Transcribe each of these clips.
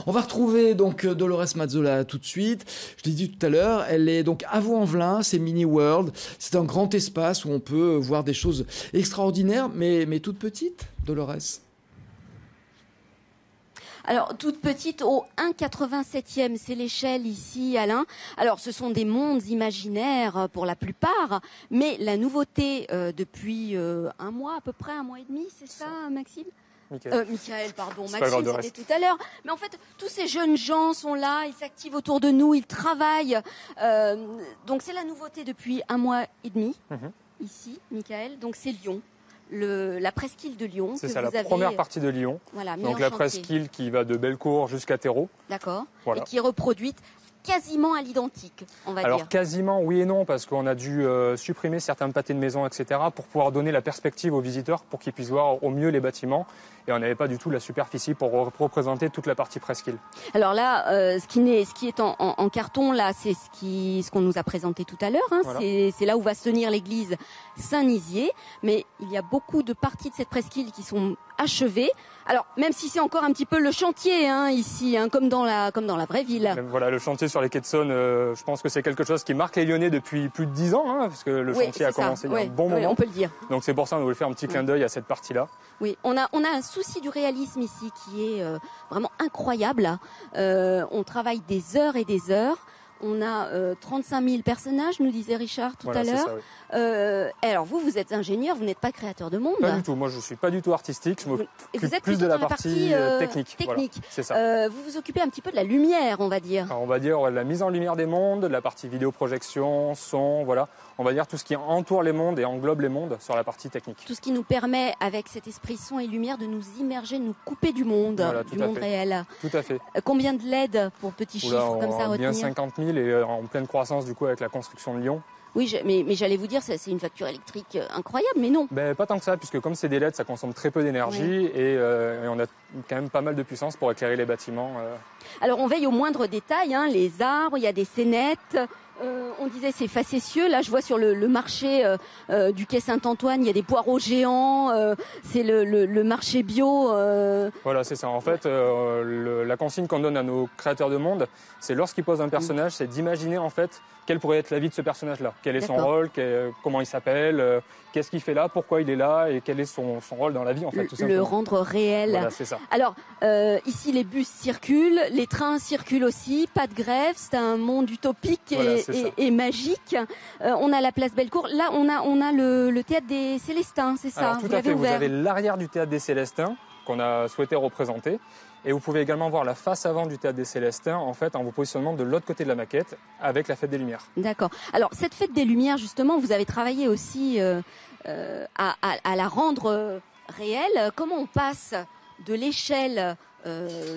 On va retrouver donc Dolores Mazzola tout de suite. Je l'ai dit tout à l'heure, elle est donc à Vaux-en-Velin, c'est Mini World. C'est un grand espace où on peut voir des choses extraordinaires, mais toutes petites, Dolores. Alors, toute petite, au 1,87e, c'est l'échelle ici, Alain. Alors, ce sont des mondes imaginaires pour la plupart, mais la nouveauté depuis un mois, à peu près, un mois et demi, c'est ça, Maxime ? Michael, pardon, Maxime, c'était tout à l'heure. Mais en fait, tous ces jeunes gens sont là, ils s'activent autour de nous, ils travaillent. Donc, c'est la nouveauté depuis un mois et demi, ici, Michael. Donc, c'est Lyon. La presqu'île de Lyon. C'est ça, la première partie de Lyon. Voilà, donc la presqu'île qui va de Bellecour jusqu'à Terreau. D'accord. Voilà. Et qui est reproduite quasiment à l'identique, on va dire. Alors quasiment oui et non, parce qu'on a dû supprimer certains pâtés de maison, etc. pour pouvoir donner la perspective aux visiteurs pour qu'ils puissent voir au mieux les bâtiments. Et on n'avait pas du tout la superficie pour représenter toute la partie presqu'île. Alors là, ce qui est en carton, là, c'est ce qu'on nous a présenté tout à l'heure. Hein. Voilà. C'est là où va se tenir l'église Saint-Nizier. Mais il y a beaucoup de parties de cette presqu'île qui sont achevées. Alors, même si c'est encore un petit peu le chantier hein, ici, hein, comme dans la vraie ville. Voilà, le chantier sur les quais de Saône, je pense que c'est quelque chose qui marque les Lyonnais depuis plus de 10 ans, hein, parce que le chantier a commencé il y a un bon moment. On peut le dire. Donc c'est pour ça qu'on voulait faire un petit clin d'œil à cette partie-là. Oui, on a un souci du réalisme ici qui est vraiment incroyable. On travaille des heures et des heures. On a 35 000 personnages, nous disait Richard tout à l'heure. Oui. Alors vous êtes ingénieur, vous n'êtes pas créateur de monde. Pas du tout, moi je ne suis pas du tout artistique, je m'occupe plus de la partie technique. Voilà, c'est ça. Vous vous occupez un petit peu de la lumière, on va dire. Alors, on va dire la mise en lumière des mondes, la partie vidéoprojection, son, voilà. On va dire tout ce qui entoure les mondes et englobe les mondes sur la partie technique. Tout ce qui nous permet, avec cet esprit son et lumière, de nous immerger, de nous couper du monde, voilà, du monde réel. Tout à fait. Combien de LED pour petits chiffres comme ça à retenir ? Bien 50 000 et en pleine croissance du coup avec la construction de Lyon. Oui, mais j'allais vous dire, c'est une facture électrique incroyable, mais non. Pas tant que ça, puisque comme c'est des LED, ça consomme très peu d'énergie et on a quand même pas mal de puissance pour éclairer les bâtiments. Alors on veille au moindre détail, hein, les arbres, il y a des scénettes. On disait c'est facétieux. Là, je vois sur le marché du quai Saint-Antoine, il y a des poireaux géants. C'est le marché bio. Voilà, c'est ça. En fait, la consigne qu'on donne à nos créateurs de monde, c'est lorsqu'ils posent un personnage, c'est d'imaginer en fait quelle pourrait être la vie de ce personnage-là. Quel est son rôle, comment il s'appelle, qu'est-ce qu'il fait là, pourquoi il est là et quel est son rôle dans la vie en fait. Tout simplement. Le rendre réel. Voilà, c'est ça. Alors, ici, les bus circulent, les trains circulent aussi, pas de grève, c'est un monde utopique et magique. On a la place Bellecour. Là, on a le théâtre des Célestins, c'est ça? Alors, tout à fait. Vous avez l'arrière du théâtre des Célestins qu'on a souhaité représenter. Et vous pouvez également voir la face avant du théâtre des Célestins, en fait, en vous positionnant de l'autre côté de la maquette, avec la Fête des Lumières. D'accord. Alors, cette Fête des Lumières, justement, vous avez travaillé aussi à la rendre réelle. Comment on passe de l'échelle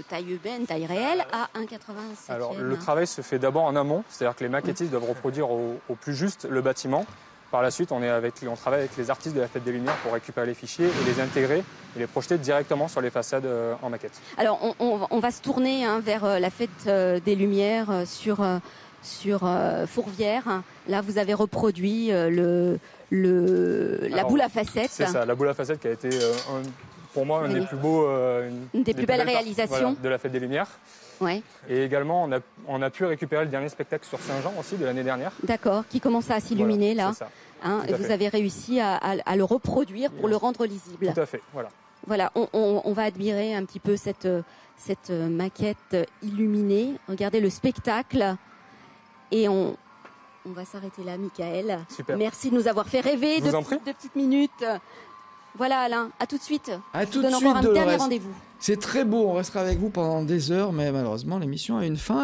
taille urbaine, taille réelle, à 1,87? Alors, le travail se fait d'abord en amont, c'est-à-dire que les maquettistes doivent reproduire au plus juste le bâtiment. Par la suite, on travaille avec les artistes de la Fête des Lumières pour récupérer les fichiers et les intégrer et les projeter directement sur les façades en maquette. Alors, on va se tourner vers la Fête des Lumières sur Fourvière. Là, vous avez reproduit la boule à facettes. C'est ça, la boule à facettes qui a été, pour moi, une des plus beaux... une des plus belles réalisations de la Fête des Lumières. Ouais. Et également, on a pu récupérer le dernier spectacle sur Saint-Jean aussi de l'année dernière. D'accord, qui commence à s'illuminer là. C'est ça. Hein, et vous avez réussi à le reproduire pour le rendre lisible. Tout à fait, voilà. Voilà, on va admirer un petit peu cette maquette illuminée. Regardez le spectacle. Et on va s'arrêter là, Michael. Super. Merci de nous avoir fait rêver de petites minutes. Voilà Alain, à tout de suite. À tout de suite, encore un dernier rendez-vous. C'est très beau, on restera avec vous pendant des heures, mais malheureusement l'émission a une fin.